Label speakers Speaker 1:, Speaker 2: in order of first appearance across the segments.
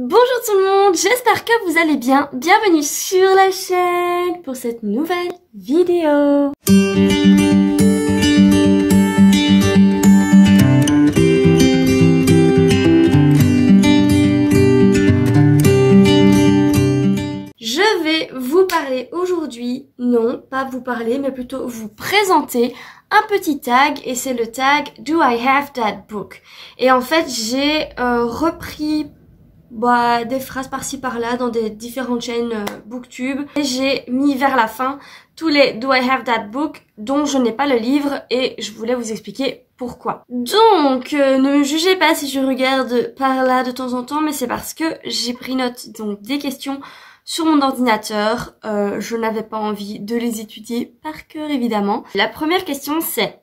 Speaker 1: Bonjour tout le monde, j'espère que vous allez bien. Bienvenue sur la chaîne pour cette nouvelle vidéo. Je vais vous parler aujourd'hui, non pas vous parler mais plutôt vous présenter un petit tag et c'est le tag Do I Have That Book? Et en fait j'ai repris des phrases par-ci par-là dans des différentes chaînes booktube et j'ai mis vers la fin tous les Do I Have That Book dont je n'ai pas le livre et je voulais vous expliquer pourquoi. Donc ne me jugez pas si je regarde par là de temps en temps, mais c'est parce que j'ai pris note donc des questions sur mon ordinateur. Je n'avais pas envie de les étudier par cœur évidemment. La première question c'est: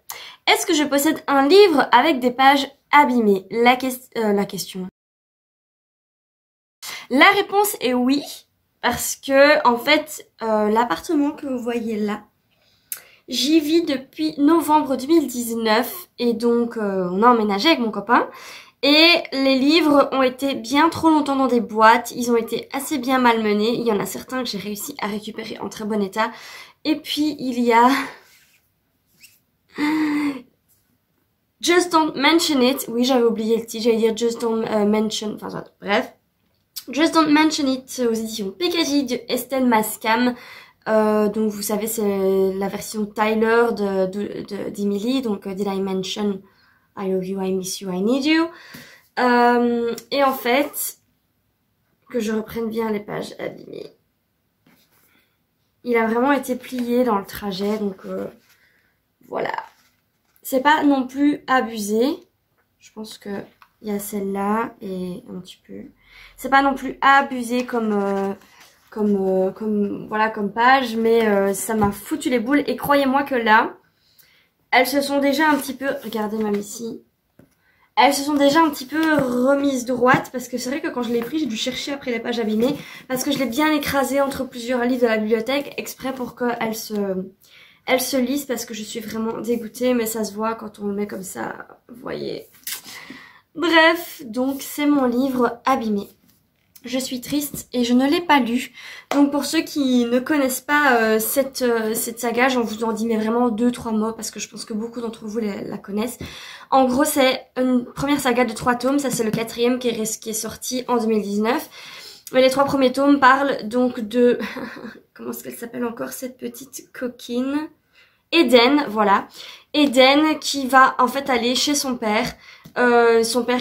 Speaker 1: est-ce que je possède un livre avec des pages abîmées? La question. La réponse est oui, parce que en fait l'appartement que vous voyez là, j'y vis depuis novembre 2019 et donc on a emménagé avec mon copain et les livres ont été bien trop longtemps dans des boîtes, ils ont été assez bien malmenés, il y en a certains que j'ai réussi à récupérer en très bon état et puis il y a Just Don't Mention It, oui j'avais oublié le titre, j'allais dire Just Don't Mention, enfin bref. Just Don't Mention It aux éditions PKJ de Estelle Mascam. Donc vous savez c'est la version Tyler d'Emily. Donc Did I mention I love you, I miss you, I need you. Et en fait, que je reprenne bien les pages abîmées. Il a vraiment été plié dans le trajet. Donc voilà. C'est pas non plus abusé. Je pense que il y a celle-là et un petit peu. C'est pas non plus abusé comme page, mais ça m'a foutu les boules. Et croyez-moi que là, elles se sont déjà un petit peu, regardez même ici, elles se sont déjà un petit peu remises droites parce que c'est vrai que quand je l'ai pris, j'ai dû chercher après les pages abîmées parce que je l'ai bien écrasé entre plusieurs livres de la bibliothèque exprès pour qu'elles se lisent parce que je suis vraiment dégoûtée, mais ça se voit quand on le met comme ça, vous voyez. Bref, donc c'est mon livre abîmé. Je suis triste et je ne l'ai pas lu. Donc pour ceux qui ne connaissent pas cette saga, j'en vous en dis mais vraiment 2-3 mots parce que je pense que beaucoup d'entre vous la connaissent. En gros c'est une première saga de 3 tomes, ça c'est le 4e qui est sorti en 2019. Mais les 3 premiers tomes parlent donc de... comment est-ce qu'elle s'appelle encore cette petite coquine? Eden, voilà. Eden qui va en fait aller chez son père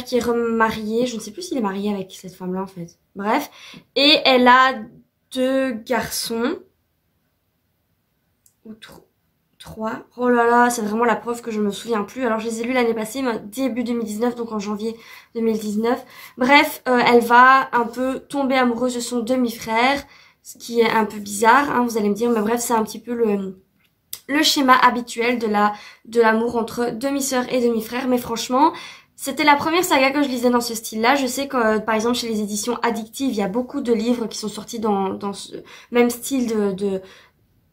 Speaker 1: qui est remarié, je ne sais plus s'il est marié avec cette femme-là en fait. Bref, et elle a 2 garçons, ou 3. Oh là là, c'est vraiment la preuve que je me souviens plus. Alors je les ai lus l'année passée, mais début 2019, donc en janvier 2019. Bref, elle va un peu tomber amoureuse de son demi-frère, ce qui est un peu bizarre, hein, vous allez me dire, mais bref, c'est un petit peu le schéma habituel de l'amour entre demi-sœur et demi-frère, mais franchement, c'était la première saga que je lisais dans ce style-là. Je sais que, par exemple, chez les éditions Addictive, il y a beaucoup de livres qui sont sortis dans ce même style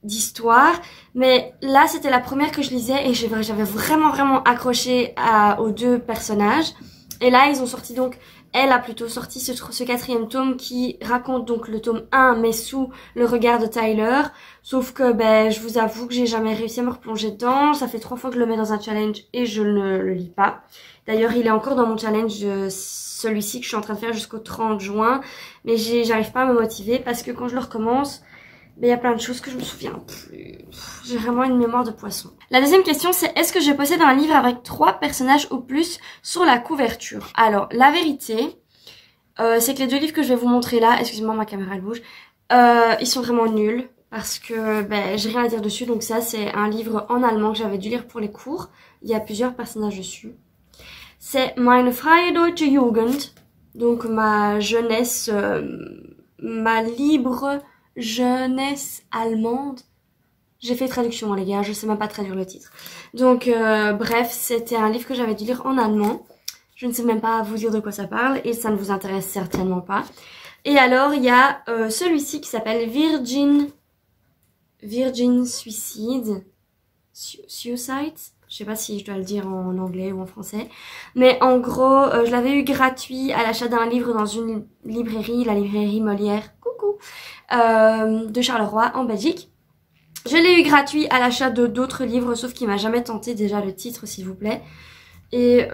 Speaker 1: d'histoire. Mais là, c'était la première que je lisais et j'avais vraiment accroché aux 2 personnages. Et là, ils ont sorti donc... Elle a plutôt sorti ce 4e tome qui raconte donc le tome 1 mais sous le regard de Tyler. Sauf que je vous avoue que j'ai jamais réussi à me replonger dedans. Ça fait 3 fois que je le mets dans un challenge et je ne le lis pas. D'ailleurs il est encore dans mon challenge celui-ci que je suis en train de faire jusqu'au 30 juin. Mais j'arrive pas à me motiver parce que quand je le recommence, il y a plein de choses que je me souviens plus. J'ai vraiment une mémoire de poisson. La deuxième question c'est: est-ce que je possède un livre avec 3 personnages ou plus sur la couverture? Alors la vérité c'est que les 2 livres que je vais vous montrer là, excusez-moi ma caméra elle bouge, ils sont vraiment nuls parce que j'ai rien à dire dessus. Donc ça c'est un livre en allemand que j'avais dû lire pour les cours. Il y a plusieurs personnages dessus. C'est Meine freie deutsche Jugend, donc ma jeunesse, ma libre jeunesse allemande. J'ai fait traduction les gars, je sais même pas traduire le titre. Donc bref, c'était un livre que j'avais dû lire en allemand. Je ne sais même pas vous dire de quoi ça parle et ça ne vous intéresse certainement pas. Et alors il y a celui-ci qui s'appelle Virgin Suicide. Suicide, Je sais pas si je dois le dire en anglais ou en français. Mais en gros, je l'avais eu gratuit à l'achat d'un livre dans une librairie, la librairie Molière, coucou, de Charleroi en Belgique. Je l'ai eu gratuit à l'achat de d'autres livres, sauf qu'il m'a jamais tenté, déjà le titre s'il vous plaît. Et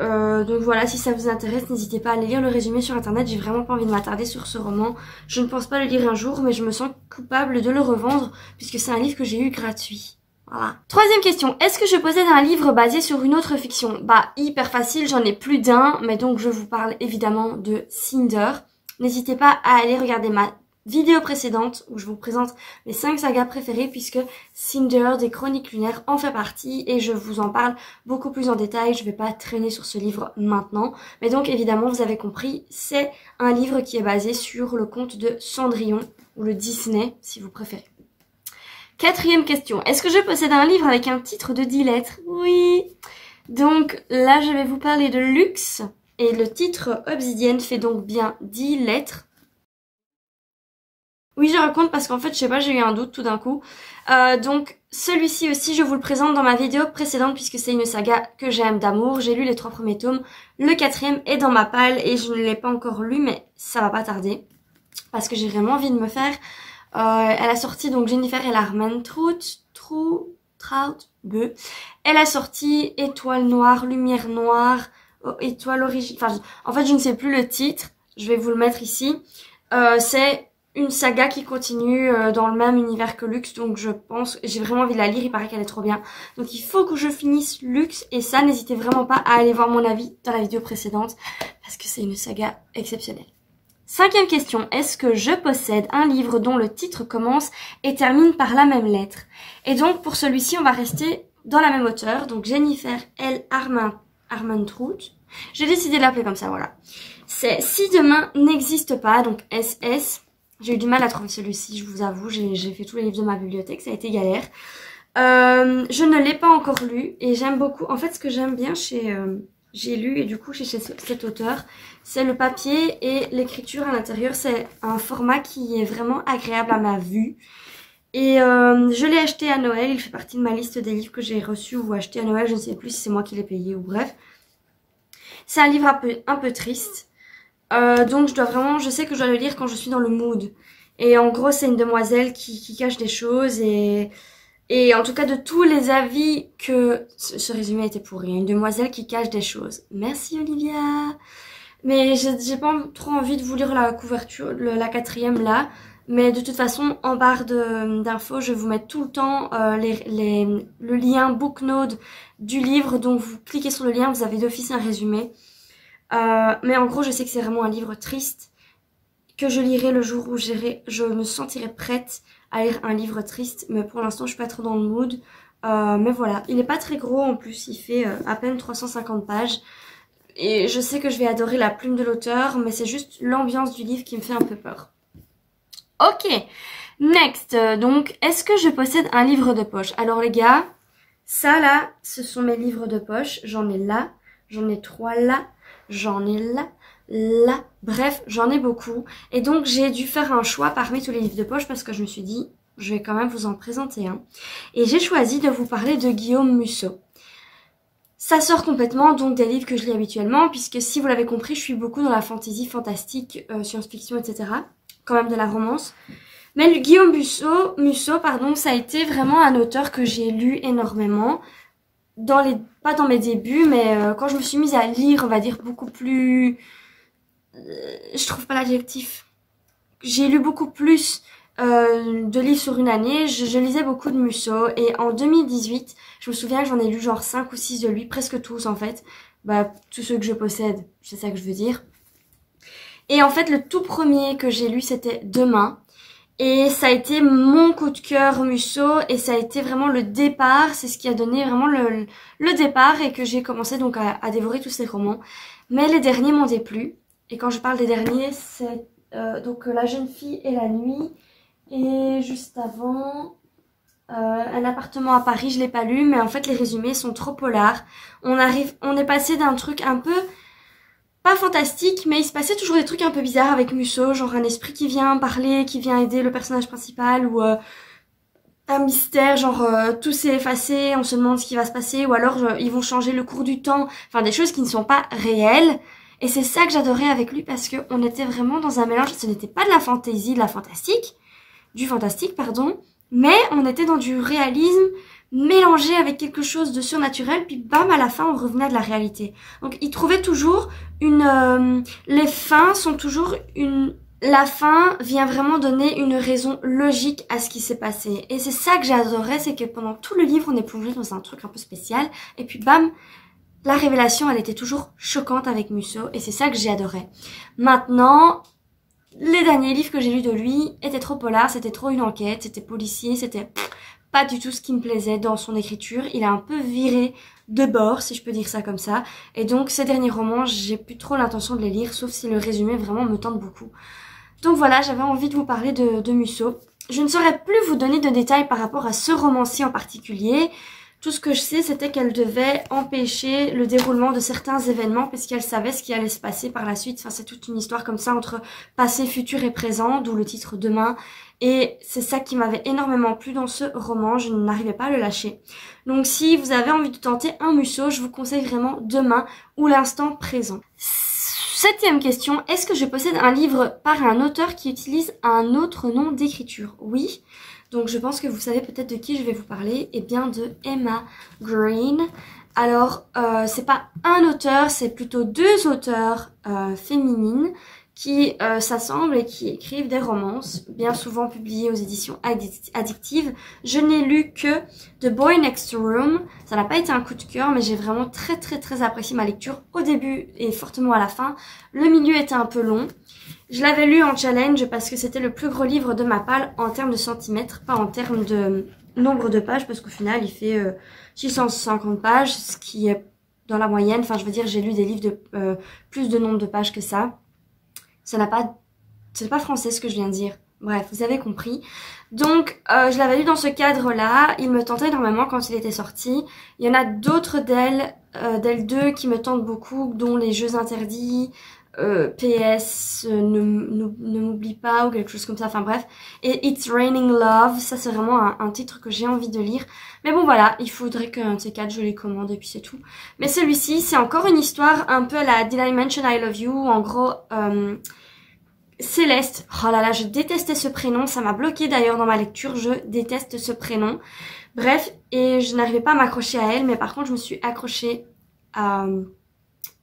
Speaker 1: donc voilà, si ça vous intéresse, n'hésitez pas à aller lire le résumé sur internet. J'ai vraiment pas envie de m'attarder sur ce roman. Je ne pense pas le lire un jour, mais je me sens coupable de le revendre puisque c'est un livre que j'ai eu gratuit. Voilà. Troisième question, est-ce que je possède un livre basé sur une autre fiction? Bah, hyper facile, j'en ai plus d'un, mais donc je vous parle évidemment de Cinder. N'hésitez pas à aller regarder ma vidéo précédente où je vous présente mes 5 sagas préférées puisque Cinder des Chroniques lunaires en fait partie et je vous en parle beaucoup plus en détail. Je vais pas traîner sur ce livre maintenant, mais donc évidemment vous avez compris, c'est un livre qui est basé sur le conte de Cendrillon ou le Disney si vous préférez. Quatrième question, est-ce que je possède un livre avec un titre de 10 lettres? Oui. Donc là je vais vous parler de Luxe et le titre Obsidienne fait donc bien 10 lettres. Oui, je raconte parce qu'en fait, je sais pas, j'ai eu un doute tout d'un coup. Donc, celui-ci aussi, je vous le présente dans ma vidéo précédente puisque c'est une saga que j'aime d'amour. J'ai lu les 3 premiers tomes. Le 4e est dans ma palle et je ne l'ai pas encore lu, mais ça va pas tarder. Parce que j'ai vraiment envie de me faire. Elle a sorti donc Jennifer Ellermann-Trout, Elle a sorti Étoile noire, Lumière noire, Étoile origine. Enfin, en fait, je ne sais plus le titre. Je vais vous le mettre ici. C'est une saga qui continue dans le même univers que Luxe, donc je pense, j'ai vraiment envie de la lire, il paraît qu'elle est trop bien. Donc il faut que je finisse Luxe, et ça, n'hésitez vraiment pas à aller voir mon avis dans la vidéo précédente, parce que c'est une saga exceptionnelle. 5e question, est-ce que je possède un livre dont le titre commence et termine par la même lettre? Et donc pour celui-ci, on va rester dans la même auteure, donc Jennifer Ellermann-Trout. J'ai décidé de l'appeler comme ça, voilà. C'est Si demain n'existe pas, donc SS. J'ai eu du mal à trouver celui-ci, je vous avoue, j'ai fait tous les livres de ma bibliothèque, ça a été galère. Je ne l'ai pas encore lu et j'aime beaucoup. En fait, ce que j'aime bien chez j'ai lu et du coup chez cet auteur, c'est le papier et l'écriture à l'intérieur. C'est un format qui est vraiment agréable à ma vue. Et je l'ai acheté à Noël, il fait partie de ma liste des livres que j'ai reçus ou achetés à Noël, je ne sais plus si c'est moi qui l'ai payé ou bref. C'est un livre un peu triste. Donc je sais que je dois le lire quand je suis dans le mood. Et en gros, c'est une demoiselle qui cache des choses et en tout cas de tous les avis que ce résumé était pourri. Une demoiselle qui cache des choses. Merci Olivia. Mais j'ai pas trop envie de vous lire la couverture, la 4e là. Mais de toute façon, en barre d'infos, je vais vous mettre tout le temps le lien Booknode du livre. Donc vous cliquez sur le lien, vous avez d'office un résumé. Mais en gros, je sais que c'est vraiment un livre triste que je lirai le jour où je me sentirai prête à lire un livre triste. Mais pour l'instant, je suis pas trop dans le mood. Mais voilà, il est pas très gros en plus, il fait à peine 350 pages. Et je sais que je vais adorer la plume de l'auteur, mais c'est juste l'ambiance du livre qui me fait un peu peur. Ok, next. Donc, est-ce que je possède un livre de poche? Alors les gars, ça là, ce sont mes livres de poche. J'en ai là, j'en ai 3 là. J'en ai là, bref, j'en ai beaucoup. Et donc, j'ai dû faire un choix parmi tous les livres de poche parce que je me suis dit, je vais quand même vous en présenter un. Et j'ai choisi de vous parler de Guillaume Musso. Ça sort complètement donc des livres que je lis habituellement puisque si vous l'avez compris, je suis beaucoup dans la fantasy, fantastique, science-fiction, etc. Quand même de la romance. Mais Guillaume Musso, pardon, ça a été vraiment un auteur que j'ai lu énormément. Pas dans mes débuts, mais quand je me suis mise à lire, on va dire beaucoup plus... je trouve pas l'adjectif. J'ai lu beaucoup plus de livres sur une année. Je lisais beaucoup de Musso. Et en 2018, je me souviens que j'en ai lu genre 5 ou 6 de lui, presque tous en fait. Bah, tous ceux que je possède, c'est ça que je veux dire. Et en fait, le tout premier que j'ai lu, c'était Demain. Et ça a été mon coup de cœur Musso et ça a été vraiment le départ, c'est ce qui a donné vraiment le départ et que j'ai commencé donc à dévorer tous ces romans. Mais les derniers m'ont déplu. Et quand je parle des derniers, c'est donc La jeune fille et la nuit. Et juste avant, Un appartement à Paris, je l'ai pas lu, mais en fait les résumés sont trop polars. On est passé d'un truc un peu... pas fantastique, mais il se passait toujours des trucs un peu bizarres avec Musso, genre un esprit qui vient parler, qui vient aider le personnage principal, ou un mystère, genre tout s'est effacé, on se demande ce qui va se passer, ou alors ils vont changer le cours du temps, enfin des choses qui ne sont pas réelles. Et c'est ça que j'adorais avec lui parce que on était vraiment dans un mélange, ce n'était pas de la fantaisie, de la fantastique, du fantastique pardon, mais on était dans du réalisme mélangé avec quelque chose de surnaturel, puis bam, à la fin on revenait à de la réalité. Donc il trouvait toujours les fins sont toujours la fin vient vraiment donner une raison logique à ce qui s'est passé. Et c'est ça que j'adorais, c'est que pendant tout le livre, on est plongé dans un truc un peu spécial. Et puis bam, la révélation, elle était toujours choquante avec Musso. Et c'est ça que j'adorais. Maintenant, les derniers livres que j'ai lus de lui étaient trop polars, c'était trop une enquête, c'était policier, c'était pas du tout ce qui me plaisait dans son écriture. Il a un peu viré de bord, si je peux dire ça comme ça. Et donc, ces derniers romans, j'ai plus trop l'intention de les lire, sauf si le résumé vraiment me tente beaucoup. Donc voilà, j'avais envie de vous parler de Musso. Je ne saurais plus vous donner de détails par rapport à ce romancier en particulier. Tout ce que je sais, c'était qu'elle devait empêcher le déroulement de certains événements parce qu'elle savait ce qui allait se passer par la suite. Enfin, c'est toute une histoire comme ça entre passé, futur et présent, d'où le titre Demain. Et c'est ça qui m'avait énormément plu dans ce roman, je n'arrivais pas à le lâcher. Donc si vous avez envie de tenter un Musso, je vous conseille vraiment Demain ou l'instant présent. 7e question, est-ce que je possède un livre par un auteur qui utilise un autre nom d'écriture? Oui, donc je pense que vous savez peut-être de qui je vais vous parler, et bien de Emma Green. Alors, c'est pas un auteur, c'est plutôt 2 auteurs féminines qui s'assemblent et qui écrivent des romances, bien souvent publiées aux éditions addictives. Je n'ai lu que The Boy Next Room, ça n'a pas été un coup de cœur, mais j'ai vraiment très apprécié ma lecture au début et fortement à la fin. Le milieu était un peu long. Je l'avais lu en challenge parce que c'était le plus gros livre de ma palle en termes de centimètres, pas en termes de nombre de pages, parce qu'au final il fait 650 pages, ce qui est dans la moyenne. Enfin, je veux dire, j'ai lu des livres de plus de nombre de pages que ça. C'est pas français ce que je viens de dire. Bref, vous avez compris. Donc, je l'avais lu dans ce cadre-là. Il me tentait énormément quand il était sorti. Il y en a d'autres d'elle 2 qui me tentent beaucoup, dont Les Jeux Interdits, PS, ne m'oublie pas, ou quelque chose comme ça. Enfin bref. Et It's Raining Love. Ça, c'est vraiment un titre que j'ai envie de lire. Mais bon, voilà. Il faudrait qu'un de ces 4, je les commande et puis c'est tout. Mais celui-ci, c'est encore une histoire un peu à la Did I Mention I Love You? En gros, Céleste, oh là là, je détestais ce prénom, ça m'a bloqué d'ailleurs dans ma lecture, je déteste ce prénom. Bref, et je n'arrivais pas à m'accrocher à elle, mais par contre je me suis accrochée à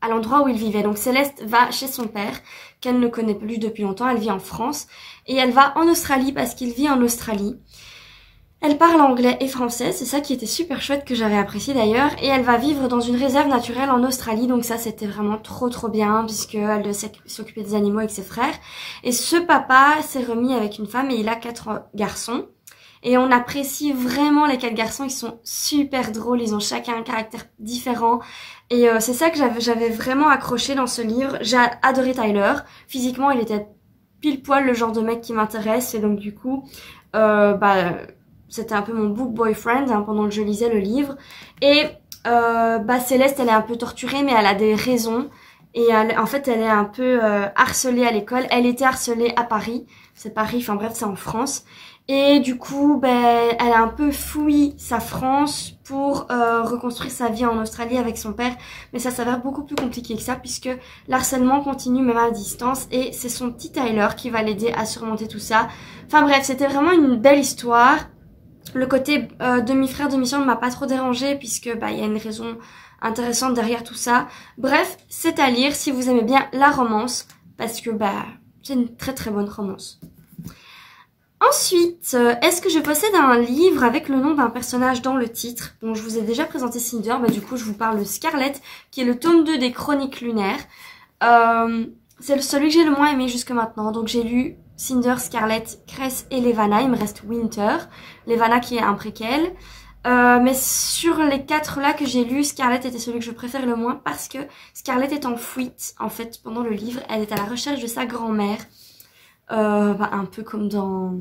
Speaker 1: l'endroit où il vivait. Donc Céleste va chez son père, qu'elle ne connaît plus depuis longtemps, elle vit en France, et elle va en Australie parce qu'il vit en Australie. Elle parle anglais et français, c'est ça qui était super chouette, que j'avais apprécié d'ailleurs, et elle va vivre dans une réserve naturelle en Australie, donc ça c'était vraiment trop bien, puisqu'elle devait s'occuper des animaux avec ses frères. Et ce papa s'est remis avec une femme et il a 4 garçons, et on apprécie vraiment les 4 garçons, ils sont super drôles, ils ont chacun un caractère différent, et c'est ça que j'avais vraiment accroché dans ce livre. J'ai adoré Tyler, physiquement il était pile poil le genre de mec qui m'intéresse, et donc du coup, c'était un peu mon book boyfriend pendant que je lisais le livre. Et Céleste, elle est un peu torturée, mais elle a des raisons. Et en fait, elle est un peu harcelée à l'école. Elle était harcelée à Paris. C'est Paris, enfin bref, c'est en France. Et du coup, elle a un peu fouillé sa France pour reconstruire sa vie en Australie avec son père. Mais ça s'avère beaucoup plus compliqué que ça, puisque l'harcèlement continue même à distance. Et c'est son petit Tyler qui va l'aider à surmonter tout ça. Enfin bref, c'était vraiment une belle histoire. Le côté demi-frère, demi-sœur ne m'a pas trop dérangé puisque il y a une raison intéressante derrière tout ça. Bref, c'est à lire si vous aimez bien la romance parce que c'est une très bonne romance. Ensuite, est-ce que je possède un livre avec le nom d'un personnage dans le titre? Bon, je vous ai déjà présenté Cinder, mais du coup je vous parle de Scarlett, qui est le tome 2 des Chroniques lunaires. C'est celui que j'ai le moins aimé jusque maintenant, donc j'ai lu Cinder, Scarlett, Cress et Levana. Il me reste Winter. Levana qui est un préquel. Mais sur les 4 là que j'ai lus, Scarlett était celui que je préfère le moins parce que Scarlett est en fuite en fait pendant le livre. Elle est à la recherche de sa grand-mère. Un peu comme dans...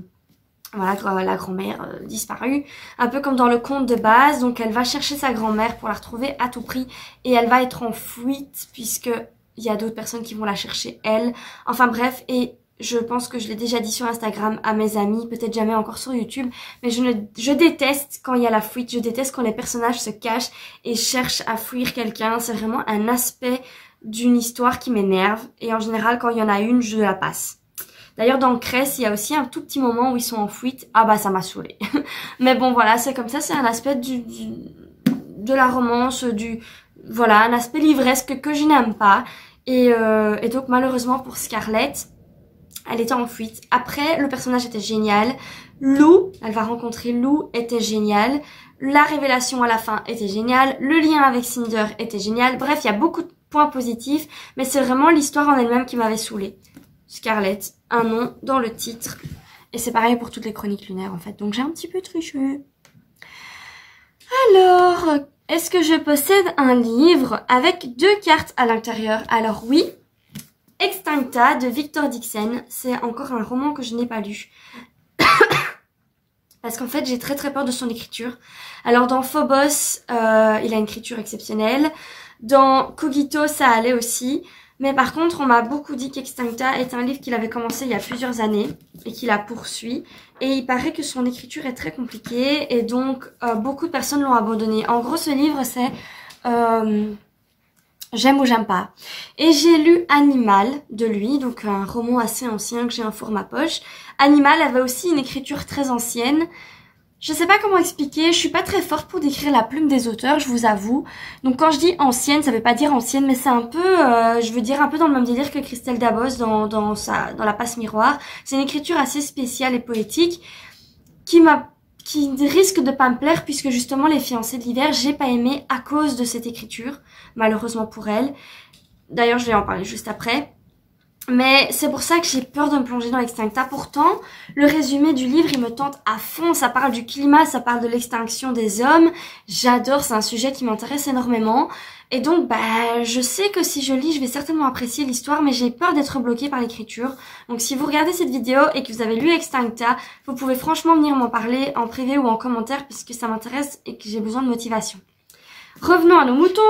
Speaker 1: Voilà, la grand-mère disparue. Un peu comme dans le conte de base. Donc elle va chercher sa grand-mère pour la retrouver à tout prix. Et elle va être en fuite puisque il y a d'autres personnes qui vont la chercher elle. Enfin bref, et je pense que je l'ai déjà dit sur Instagram à mes amis, peut-être jamais encore sur YouTube, mais je déteste quand il y a la fuite, je déteste quand les personnages se cachent et cherchent à fuir quelqu'un. C'est vraiment un aspect d'une histoire qui m'énerve, et en général quand il y en a une, je la passe. D'ailleurs dans Cress, il y a aussi un tout petit moment où ils sont en fuite, ah bah ça m'a saoulée. Mais bon voilà, c'est comme ça, c'est un aspect de la romance, voilà, un aspect livresque que je n'aime pas. Et donc malheureusement pour Scarlett, elle était en fuite. Après, le personnage était génial. Lou, elle va rencontrer Lou, était génial. La révélation à la fin était géniale. Le lien avec Cinder était génial. Bref, il y a beaucoup de points positifs, mais c'est vraiment l'histoire en elle-même qui m'avait saoulée. Scarlett, un nom dans le titre. Et c'est pareil pour toutes les chroniques lunaires en fait. Donc j'ai un petit peu triché. Alors, est-ce que je possède un livre avec 2 cartes à l'intérieur? Alors oui, Extincta de Victor Dixon. C'est encore un roman que je n'ai pas lu. Parce qu'en fait, j'ai très peur de son écriture. Alors dans Phobos, il a une écriture exceptionnelle. Dans Cogito, ça allait aussi. Mais par contre, on m'a beaucoup dit qu'Extincta est un livre qu'il avait commencé il y a plusieurs années et qu'il a poursuivi. Et il paraît que son écriture est très compliquée et donc beaucoup de personnes l'ont abandonné. En gros, ce livre, c'est j'aime ou j'aime pas. Et j'ai lu Animal de lui, donc un roman assez ancien que j'ai en format poche. Animal avait aussi une écriture très ancienne. Je sais pas comment expliquer, je suis pas très forte pour décrire la plume des auteurs, je vous avoue. Donc quand je dis ancienne, ça veut pas dire ancienne, mais c'est un peu, je veux dire un peu dans le même délire que Christelle Dabos dans La Passe Miroir. C'est une écriture assez spéciale et poétique qui risque de pas me plaire puisque justement Les Fiancés de l'hiver, j'ai pas aimé à cause de cette écriture, malheureusement pour elle. D'ailleurs, je vais en parler juste après. Mais c'est pour ça que j'ai peur de me plonger dans l'Extincta. Pourtant, le résumé du livre, il me tente à fond. Ça parle du climat, ça parle de l'extinction des hommes. J'adore, c'est un sujet qui m'intéresse énormément. Et donc, je sais que si je lis, je vais certainement apprécier l'histoire, mais j'ai peur d'être bloquée par l'écriture. Donc si vous regardez cette vidéo et que vous avez lu Extincta, vous pouvez franchement venir m'en parler en privé ou en commentaire puisque ça m'intéresse et que j'ai besoin de motivation. Revenons à nos moutons.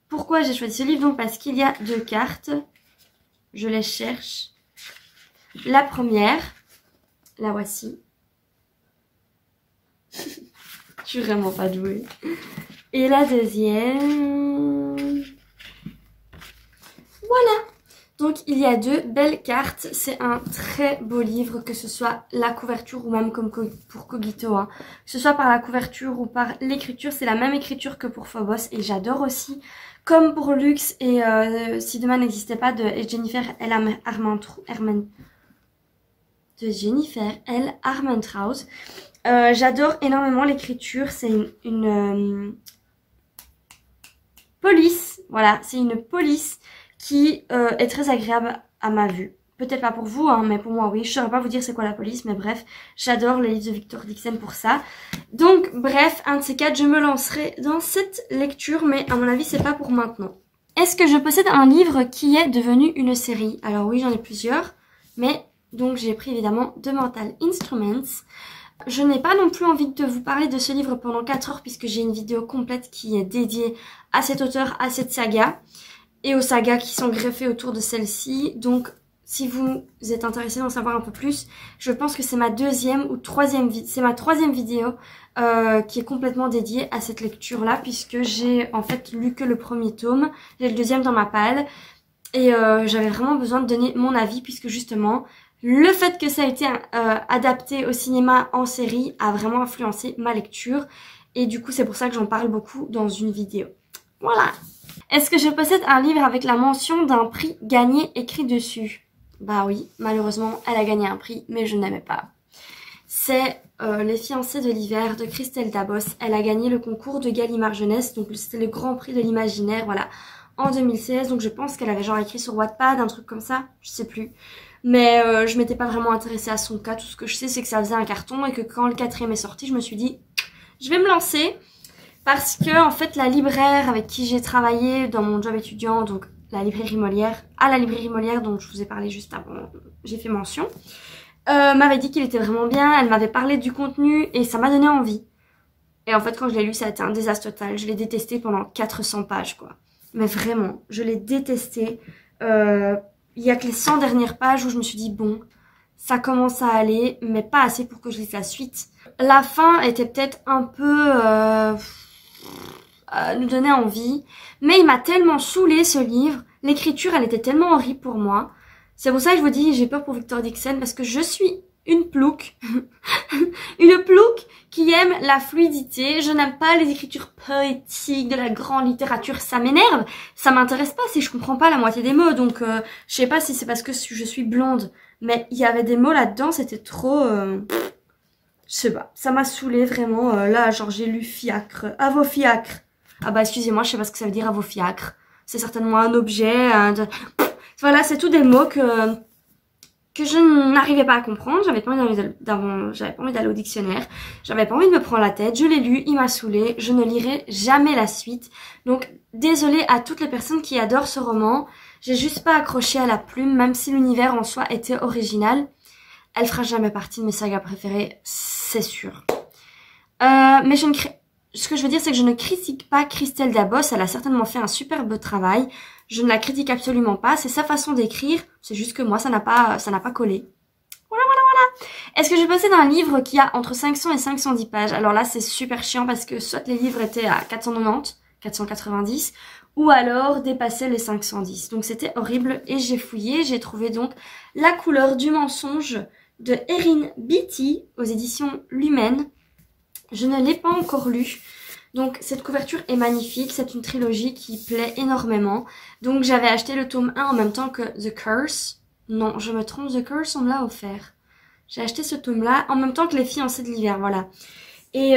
Speaker 1: Pourquoi j'ai choisi ce livre? Donc parce qu'il y a 2 cartes. Je les cherche. La première, la voici. Je suis vraiment pas douée. Et la deuxième... Voilà. Donc il y a 2 belles cartes. C'est un très beau livre, que ce soit la couverture ou même comme pour Cogito. Hein. Que ce soit par la couverture ou par l'écriture, c'est la même écriture que pour Phobos. Et j'adore aussi... Comme pour Lux et Si demain n'existait pas de Jennifer L. Armentrout. J'adore énormément l'écriture. C'est une police. Voilà, c'est une police qui est très agréable à ma vue. Peut-être pas pour vous, hein, mais pour moi oui. Je saurais pas vous dire c'est quoi la police, mais bref, j'adore les livres de Victor Dixon pour ça. Donc bref, un de ces 4, je me lancerai dans cette lecture, mais à mon avis c'est pas pour maintenant. Est-ce que je possède un livre qui est devenu une série? Alors oui, j'en ai plusieurs, mais donc j'ai pris évidemment The Mortal Instruments. Je n'ai pas non plus envie de vous parler de ce livre pendant 4 heures puisque j'ai une vidéo complète qui est dédiée à cet auteur, à cette saga et aux sagas qui sont greffées autour de celle-ci. Donc si vous êtes intéressé d'en savoir un peu plus, je pense que c'est ma 2e ou 3e vidéo, c'est ma 3e vidéo qui est complètement dédiée à cette lecture-là, puisque j'ai en fait lu que le 1er tome, j'ai le 2e dans ma palle, et j'avais vraiment besoin de donner mon avis, puisque justement, le fait que ça a été adapté au cinéma en série a vraiment influencé ma lecture, et du coup c'est pour ça que j'en parle beaucoup dans une vidéo. Voilà. Est-ce que je possède un livre avec la mention d'un prix gagné écrit dessus? Bah oui, malheureusement, elle a gagné un prix, mais je n'aimais pas. C'est Les Fiancés de l'hiver de Christelle Dabos. Elle a gagné le concours de Gallimard Jeunesse, donc c'était le grand prix de l'imaginaire, voilà, en 2016. Donc je pense qu'elle avait genre écrit sur Wattpad, un truc comme ça, je sais plus. Mais je m'étais pas vraiment intéressée à son cas. Tout ce que je sais, c'est que ça faisait un carton et que quand le 4e est sorti, je me suis dit, je vais me lancer. Parce que en fait, la libraire avec qui j'ai travaillé dans mon job étudiant, donc la librairie Molière, à la librairie Molière dont je vous ai parlé juste avant, j'ai fait mention, m'avait dit qu'il était vraiment bien, elle m'avait parlé du contenu et ça m'a donné envie. Et en fait quand je l'ai lu ça a été un désastre total, je l'ai détesté pendant 400 pages quoi. Mais vraiment, je l'ai détesté, il y a que les 100 dernières pages où je me suis dit bon, ça commence à aller, mais pas assez pour que je lise la suite. La fin était peut-être un peu... nous donnait envie, mais il m'a tellement saoulé ce livre. L'écriture, elle était tellement horrible pour moi. C'est pour ça que je vous dis, j'ai peur pour Victor Dixon, parce que je suis une plouque. Une plouque qui aime la fluidité. Je n'aime pas les écritures poétiques de la grande littérature. Ça m'énerve. Ça m'intéresse pas si je comprends pas la moitié des mots. Donc, je sais pas si c'est parce que je suis blonde. Mais il y avait des mots là-dedans, c'était trop... je sais pas. Ça m'a saoulé vraiment. Là, genre, j'ai lu fiacre. À vos fiacres. Ah bah, excusez-moi, je sais pas ce que ça veut dire à vos fiacres. C'est certainement un objet. Voilà, c'est tous des mots que je n'arrivais pas à comprendre. J'avais pas envie d'aller au dictionnaire. J'avais pas envie de me prendre la tête. Je l'ai lu, il m'a saoulé. Je ne lirai jamais la suite. Donc, désolée à toutes les personnes qui adorent ce roman. J'ai juste pas accroché à la plume, même si l'univers en soi était original. Elle fera jamais partie de mes sagas préférées, c'est sûr. Mais ce que je veux dire, c'est que je ne critique pas Christelle Dabos. Elle a certainement fait un superbe travail. Je ne la critique absolument pas. C'est sa façon d'écrire. C'est juste que moi, ça n'a pas collé. Voilà. Est-ce que je vais passer d'un livre qui a entre 500 et 510 pages? Alors là, c'est super chiant parce que soit les livres étaient à 490, 490, ou alors dépassaient les 510. Donc c'était horrible et j'ai fouillé. J'ai trouvé donc La couleur du mensonge de Erin Beatty aux éditions Lumen. Je ne l'ai pas encore lu. Donc cette couverture est magnifique, c'est une trilogie qui plaît énormément. Donc j'avais acheté le tome 1 en même temps que The Curse. Non, je me trompe, The Curse on me l'a offert. J'ai acheté ce tome-là en même temps que Les fiancées de l'hiver, voilà. Et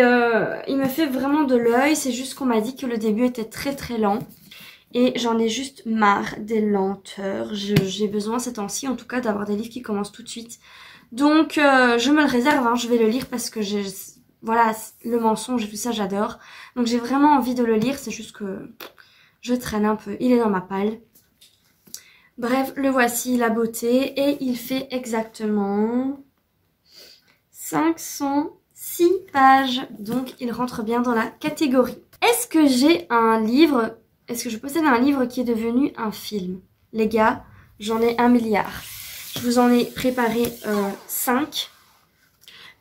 Speaker 1: il me fait vraiment de l'œil, c'est juste qu'on m'a dit que le début était très très lent. Et j'en ai juste marre des lenteurs. J'ai besoin ces temps-ci en tout cas d'avoir des livres qui commencent tout de suite. Donc je me le réserve, hein, je vais le lire parce que voilà, le mensonge et tout ça, j'adore. Donc j'ai vraiment envie de le lire, c'est juste que je traîne un peu. Il est dans ma palle. Bref, le voici, la beauté. Et il fait exactement 506 pages. Donc il rentre bien dans la catégorie. Est-ce que j'ai un livre, est-ce que je possède un livre qui est devenu un film? Les gars, j'en ai 1 milliard. Je vous en ai préparé 5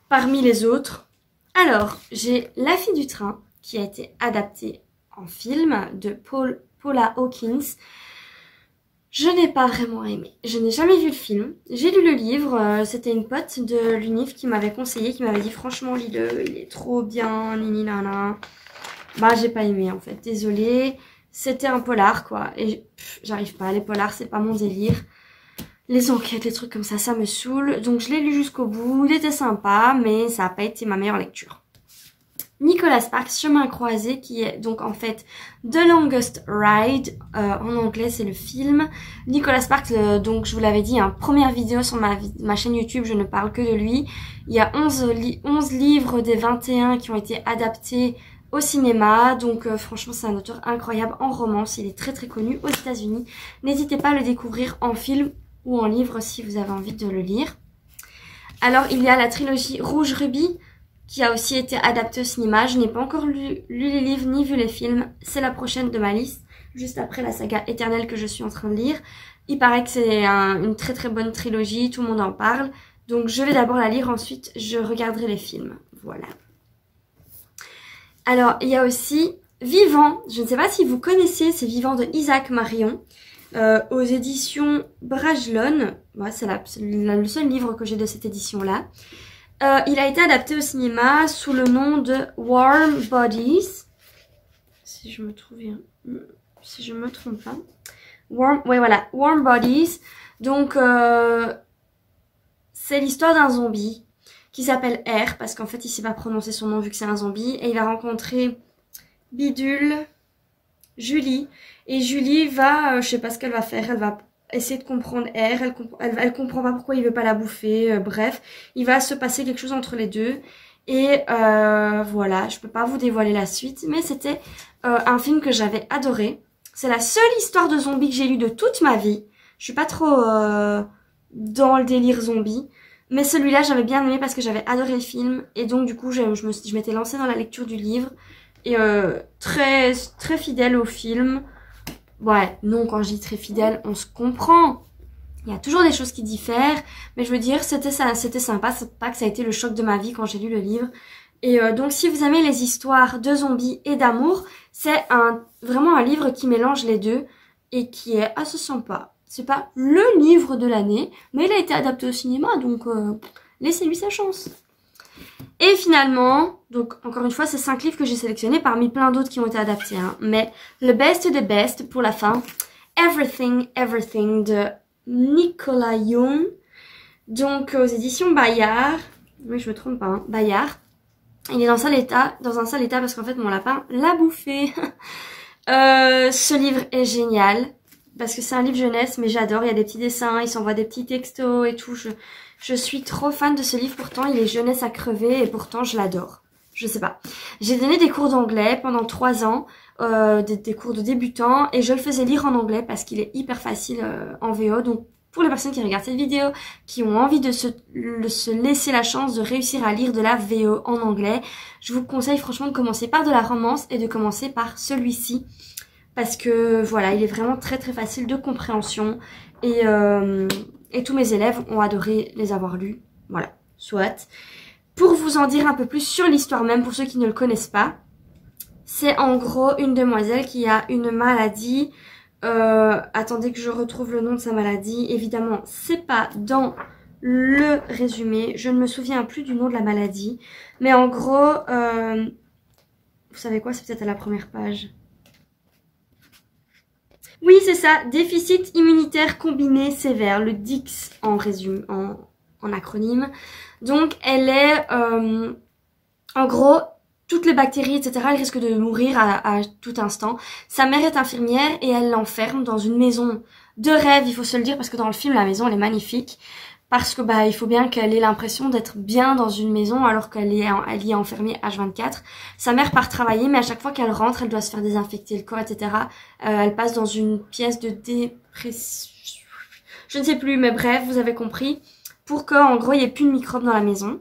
Speaker 1: parmi les autres. Alors, j'ai La fille du train qui a été adaptée en film de Paula Hawkins. Je n'ai pas vraiment aimé. Je n'ai jamais vu le film. J'ai lu le livre. C'était une pote de l'UNIF qui m'avait conseillé, qui m'avait dit franchement lis-le, il est trop bien, nini nana. Bah j'ai pas aimé en fait, désolée. C'était un polar quoi. Et j'arrive pas, les polars c'est pas mon délire. Les enquêtes, les trucs comme ça me saoule. Donc je l'ai lu jusqu'au bout, il était sympa, mais ça n'a pas été ma meilleure lecture. Nicholas Sparks, Chemin croisé, qui est donc en fait The Longest Ride. En anglais, c'est le film. Nicholas Sparks, donc je vous l'avais dit, première vidéo sur ma chaîne YouTube, je ne parle que de lui. Il y a 11 livres des 21 qui ont été adaptés au cinéma. Donc franchement, c'est un auteur incroyable en romance. Il est très très connu aux États-Unis. N'hésitez pas à le découvrir en film ou en livre si vous avez envie de le lire. Alors il y a la trilogie Rouge Ruby qui a aussi été adaptée au cinéma. Je n'ai pas encore lu les livres ni vu les films. C'est la prochaine de ma liste, juste après la saga Éternelle que je suis en train de lire. Il paraît que c'est une très très bonne trilogie, tout le monde en parle. Donc je vais d'abord la lire, ensuite je regarderai les films. Voilà. Alors il y a aussi Vivant. Je ne sais pas si vous connaissez, c'est Vivant de Isaac Marion. Aux éditions Brajlon. Ouais, c'est le seul livre que j'ai de cette édition-là. Il a été adapté au cinéma sous le nom de Warm Bodies. Si je me trompe pas. Ouais, voilà, Warm Bodies. Donc, c'est l'histoire d'un zombie qui s'appelle R, parce qu'en fait, il sait pas prononcer son nom vu que c'est un zombie. Et il va rencontrer Bidule, Julie. Et Julie va, je sais pas ce qu'elle va faire, elle va essayer de comprendre R, elle comprend pas pourquoi il veut pas la bouffer, bref, il va se passer quelque chose entre les deux. Et voilà, je peux pas vous dévoiler la suite, mais c'était un film que j'avais adoré. C'est la seule histoire de zombie que j'ai lue de toute ma vie. Je suis pas trop dans le délire zombie, mais celui-là j'avais bien aimé parce que j'avais adoré le film. Et donc du coup je m'étais lancée dans la lecture du livre. Et très, très fidèle au film. Ouais, non, quand je dis très fidèle, on se comprend. Il y a toujours des choses qui diffèrent, mais je veux dire, c'était sympa, c'est pas que ça a été le choc de ma vie quand j'ai lu le livre. Et donc si vous aimez les histoires de zombies et d'amour, c'est vraiment un livre qui mélange les deux et qui est assez sympa. C'est pas le livre de l'année, mais il a été adapté au cinéma, donc laissez-lui sa chance. Et finalement, donc encore une fois, c'est 5 livres que j'ai sélectionnés parmi plein d'autres qui ont été adaptés. Hein, mais le best des best pour la fin, Everything, Everything de Nicolas Yoon, donc aux éditions Bayard. Oui, je me trompe pas, hein, Bayard. Il est dans un sale état parce qu'en fait mon lapin l'a bouffé. Ce livre est génial parce que c'est un livre jeunesse, mais j'adore. Il y a des petits dessins, il s'envoie des petits textos et tout. Je suis trop fan de ce livre. Pourtant, il est jeunesse à crever et pourtant je l'adore. Je sais pas. J'ai donné des cours d'anglais pendant 3 ans, des cours de débutants, et je le faisais lire en anglais parce qu'il est hyper facile en VO. Donc pour les personnes qui regardent cette vidéo, qui ont envie de se laisser la chance de réussir à lire de la VO en anglais, je vous conseille franchement de commencer par de la romance et de commencer par celui-ci. Parce que voilà, il est vraiment très très facile de compréhension. Et tous mes élèves ont adoré les avoir lus. Voilà, soit. Pour vous en dire un peu plus sur l'histoire même, pour ceux qui ne le connaissent pas, c'est en gros une demoiselle qui a une maladie. Attendez que je retrouve le nom de sa maladie. Évidemment, c'est pas dans le résumé. Je ne me souviens plus du nom de la maladie. Mais en gros, vous savez quoi? C'est peut-être à la première page. Oui, c'est ça. Déficit immunitaire combiné sévère. Le DICS en résumé, en acronyme. Donc, elle est... en gros... Toutes les bactéries, etc., elles risquent de mourir à tout instant. Sa mère est infirmière et elle l'enferme dans une maison de rêve, il faut se le dire, parce que dans le film, la maison, elle est magnifique. Parce que il faut bien qu'elle ait l'impression d'être bien dans une maison alors qu'elle y est enfermée H24. Sa mère part travailler, mais à chaque fois qu'elle rentre, elle doit se faire désinfecter le corps, etc. Elle passe dans une pièce de dépression. Je ne sais plus, mais bref, vous avez compris. Pour qu'en gros, il n'y ait plus de microbes dans la maison.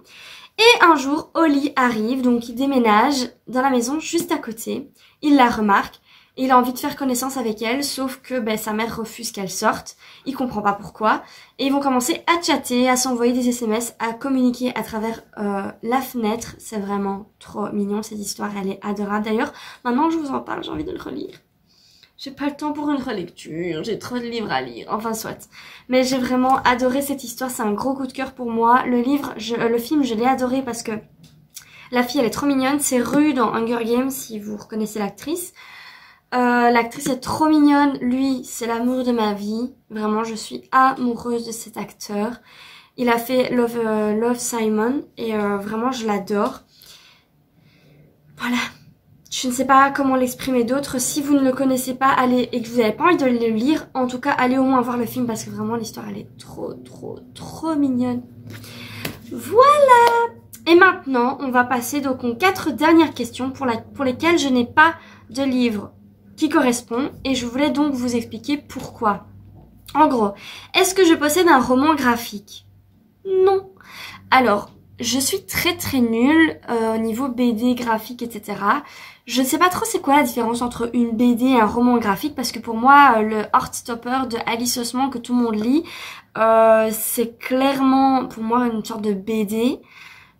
Speaker 1: Et un jour, Holly arrive, donc il déménage dans la maison juste à côté. Il la remarque et il a envie de faire connaissance avec elle, sauf que sa mère refuse qu'elle sorte. Il comprend pas pourquoi. Et ils vont commencer à chatter, à s'envoyer des SMS, à communiquer à travers la fenêtre. C'est vraiment trop mignon, cette histoire, elle est adorable. D'ailleurs, maintenant que je vous en parle, j'ai envie de le relire. J'ai pas le temps pour une relecture, j'ai trop de livres à lire, enfin soit. Mais j'ai vraiment adoré cette histoire, c'est un gros coup de cœur pour moi. Le film, je l'ai adoré parce que la fille, elle est trop mignonne. C'est Rue dans Hunger Games, si vous reconnaissez l'actrice. L'actrice est trop mignonne, lui, c'est l'amour de ma vie. Vraiment, je suis amoureuse de cet acteur. Il a fait Love, Simon et vraiment, je l'adore. Voilà. Je ne sais pas comment l'exprimer d'autre. Si vous ne le connaissez pas, allez, et que vous n'avez pas envie de le lire, en tout cas, allez au moins voir le film parce que vraiment l'histoire, elle est trop mignonne. Voilà. Et maintenant, on va passer donc aux 4 dernières questions pour lesquelles je n'ai pas de livre qui correspond et je voulais donc vous expliquer pourquoi. En gros, est-ce que je possède un roman graphique? Non. Alors, je suis très nulle au niveau BD, graphique, etc. Je ne sais pas trop c'est quoi la différence entre une BD et un roman graphique parce que pour moi, le Heartstopper de Alice Oseman que tout le monde lit, c'est clairement pour moi une sorte de BD.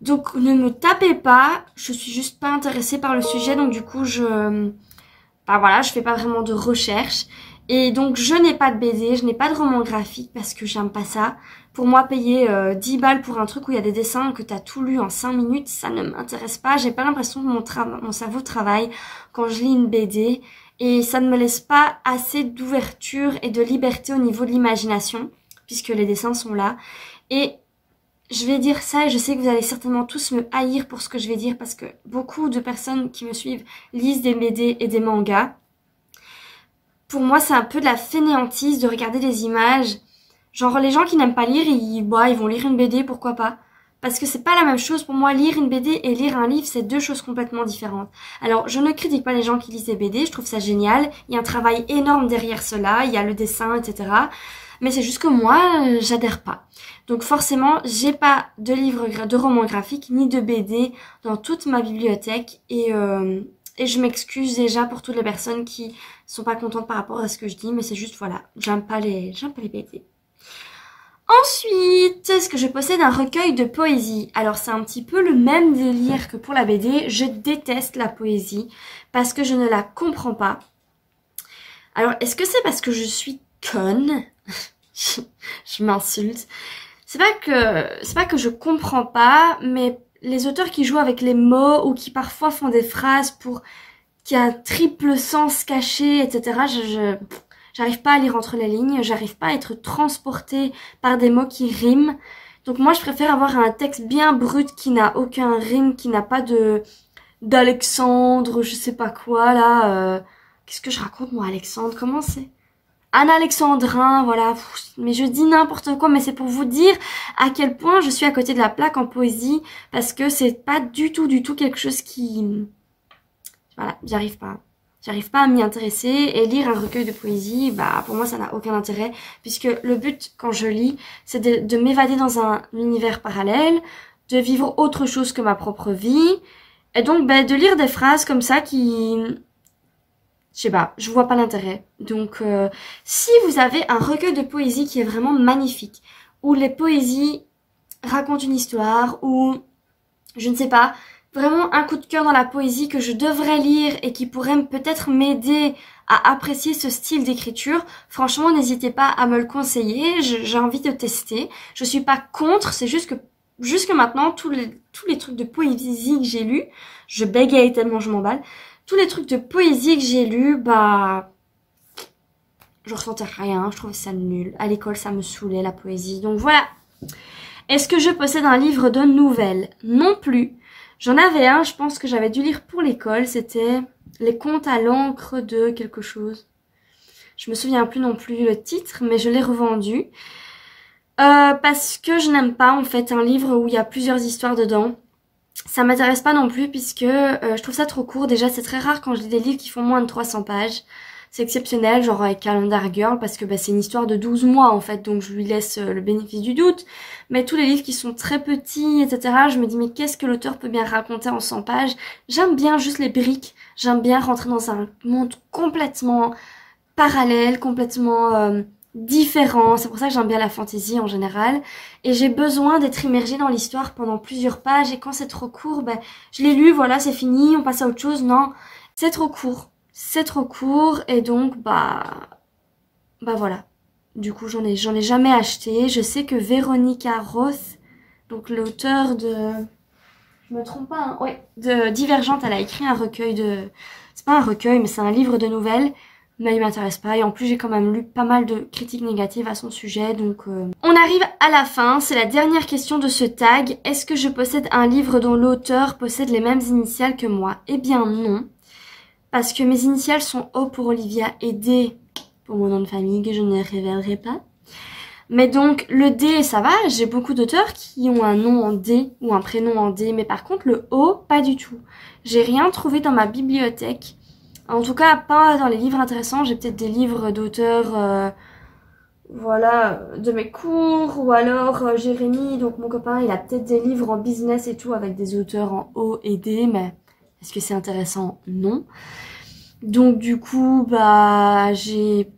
Speaker 1: Donc ne me tapez pas, je suis juste pas intéressée par le sujet, donc du coup je fais pas vraiment de recherche. Et donc je n'ai pas de BD, je n'ai pas de roman graphique parce que j'aime pas ça. Pour moi, payer 10 balles pour un truc où il y a des dessins que t'as tout lu en 5 minutes, ça ne m'intéresse pas. J'ai pas l'impression que mon cerveau travaille quand je lis une BD. Et ça ne me laisse pas assez d'ouverture et de liberté au niveau de l'imagination, puisque les dessins sont là. Et je vais dire ça et je sais que vous allez certainement tous me haïr pour ce que je vais dire, parce que beaucoup de personnes qui me suivent lisent des BD et des mangas. Pour moi, c'est un peu de la fainéantise de regarder des images. Genre, les gens qui n'aiment pas lire, ils vont lire une BD, pourquoi pas? Parce que c'est pas la même chose. Pour moi, lire une BD et lire un livre, c'est 2 choses complètement différentes. Alors, je ne critique pas les gens qui lisent des BD, je trouve ça génial. Il y a un travail énorme derrière cela, il y a le dessin, etc. Mais c'est juste que moi, j'adhère pas. Donc forcément, j'ai pas de livre, de roman graphique, ni de BD dans toute ma bibliothèque. Et je m'excuse déjà pour toutes les personnes qui sont pas contentes par rapport à ce que je dis, mais c'est juste, voilà, j'aime pas les BD. Ensuite, est-ce que je possède un recueil de poésie? Alors c'est un petit peu le même délire que pour la BD. Je déteste la poésie parce que je ne la comprends pas. Alors est-ce que c'est parce que je suis conne? Je m'insulte. C'est pas que je comprends pas, mais les auteurs qui jouent avec les mots ou qui parfois font des phrases pour qu'il y a un triple sens caché, etc. J'arrive pas à lire entre les lignes, j'arrive pas à être transportée par des mots qui riment. Donc moi je préfère avoir un texte bien brut qui n'a aucun rime, qui n'a pas d'Alexandre, je sais pas quoi là. Qu'est-ce que je raconte moi, Alexandre? Comment c'est? Un alexandrin, voilà. Mais je dis n'importe quoi, mais c'est pour vous dire à quel point je suis à côté de la plaque en poésie, parce que c'est pas du tout quelque chose qui... Voilà, j'arrive pas. J'arrive pas à m'y intéresser, et lire un recueil de poésie, bah pour moi ça n'a aucun intérêt, puisque le but quand je lis, c'est de m'évader dans un univers parallèle, de vivre autre chose que ma propre vie, et donc bah, de lire des phrases comme ça qui... Je sais pas, je vois pas l'intérêt. Donc si vous avez un recueil de poésie qui est vraiment magnifique, où les poésies racontent une histoire, ou je ne sais pas, vraiment un coup de cœur dans la poésie que je devrais lire et qui pourrait peut-être m'aider à apprécier ce style d'écriture, franchement n'hésitez pas à me le conseiller, j'ai envie de tester. Je suis pas contre, c'est juste que jusque maintenant tous les trucs de poésie que j'ai lus, je bégaye tellement je m'emballe. Tous les trucs de poésie que j'ai lus, bah... je ressentais rien, je trouvais ça nul. À l'école, ça me saoulait, la poésie. Donc voilà. Est-ce que je possède un livre de nouvelles? Non plus. J'en avais un, je pense que j'avais dû lire pour l'école. C'était Les contes à l'encre de quelque chose. Je me souviens plus non plus le titre, mais je l'ai revendu. Parce que je n'aime pas, en fait, un livre où il y a plusieurs histoires dedans. Ça m'intéresse pas non plus puisque je trouve ça trop court. Déjà, c'est très rare quand je lis des livres qui font moins de 300 pages. C'est exceptionnel, genre avec Calendar Girl, parce que bah, c'est une histoire de 12 mois en fait, donc je lui laisse le bénéfice du doute. Mais tous les livres qui sont très petits, etc., je me dis mais qu'est-ce que l'auteur peut bien raconter en 100 pages? J'aime bien juste les briques, j'aime bien rentrer dans un monde complètement parallèle, complètement... différent, c'est pour ça que j'aime bien la fantasy en général, et j'ai besoin d'être immergée dans l'histoire pendant plusieurs pages, et quand c'est trop court, ben, je l'ai lu, voilà, c'est fini, on passe à autre chose. Non, c'est trop court, et donc, bah voilà, du coup j'en ai jamais acheté. Je sais que Veronica Roth, donc l'auteur de, je me trompe pas, hein, ouais, de Divergente, elle a écrit un recueil de, c'est pas un recueil, mais c'est un livre de nouvelles, mais il m'intéresse pas, et en plus j'ai quand même lu pas mal de critiques négatives à son sujet, donc... On arrive à la fin, c'est la dernière question de ce tag. Est-ce que je possède un livre dont l'auteur possède les mêmes initiales que moi? Eh bien non, parce que mes initiales sont O pour Olivia et D pour mon nom de famille, que je ne révélerai pas. Mais donc le D, ça va, j'ai beaucoup d'auteurs qui ont un nom en D ou un prénom en D, mais par contre le O, pas du tout. J'ai rien trouvé dans ma bibliothèque. En tout cas, pas dans les livres intéressants. J'ai peut-être des livres d'auteurs, voilà, de mes cours. Ou alors Jérémy, donc mon copain, il a peut-être des livres en business et tout avec des auteurs en O et D. Mais est-ce que c'est intéressant? Non. Donc du coup, bah j'ai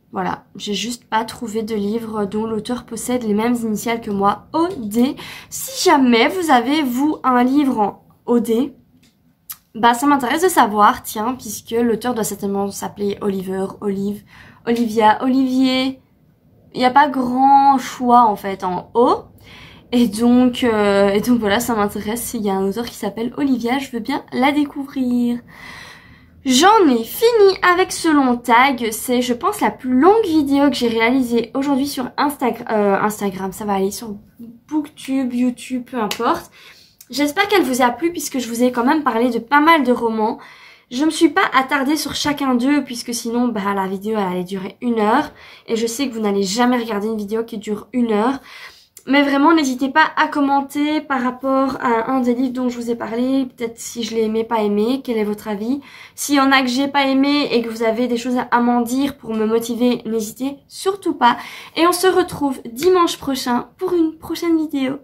Speaker 1: juste pas trouvé de livre dont l'auteur possède les mêmes initiales que moi, O, D. Si jamais vous avez, vous, un livre en O, D, bah ça m'intéresse de savoir, tiens, puisque l'auteur doit certainement s'appeler Oliver, Olive, Olivia, Olivier. Il n'y a pas grand choix en fait en O. Et donc voilà, ça m'intéresse. S'il y a un auteur qui s'appelle Olivia, je veux bien la découvrir. J'en ai fini avec ce long tag. C'est, je pense, la plus longue vidéo que j'ai réalisée aujourd'hui sur Instagram. Ça va aller sur Booktube, YouTube, peu importe. J'espère qu'elle vous a plu puisque je vous ai quand même parlé de pas mal de romans. Je me suis pas attardée sur chacun d'eux puisque sinon bah, la vidéo elle allait durer 1 heure. Et je sais que vous n'allez jamais regarder une vidéo qui dure 1 heure. Mais vraiment n'hésitez pas à commenter par rapport à un des livres dont je vous ai parlé. Peut-être si je l'ai aimé, pas aimé, quel est votre avis. S'il y en a que j'ai pas aimé et que vous avez des choses à m'en dire pour me motiver, n'hésitez surtout pas. Et on se retrouve dimanche prochain pour une prochaine vidéo.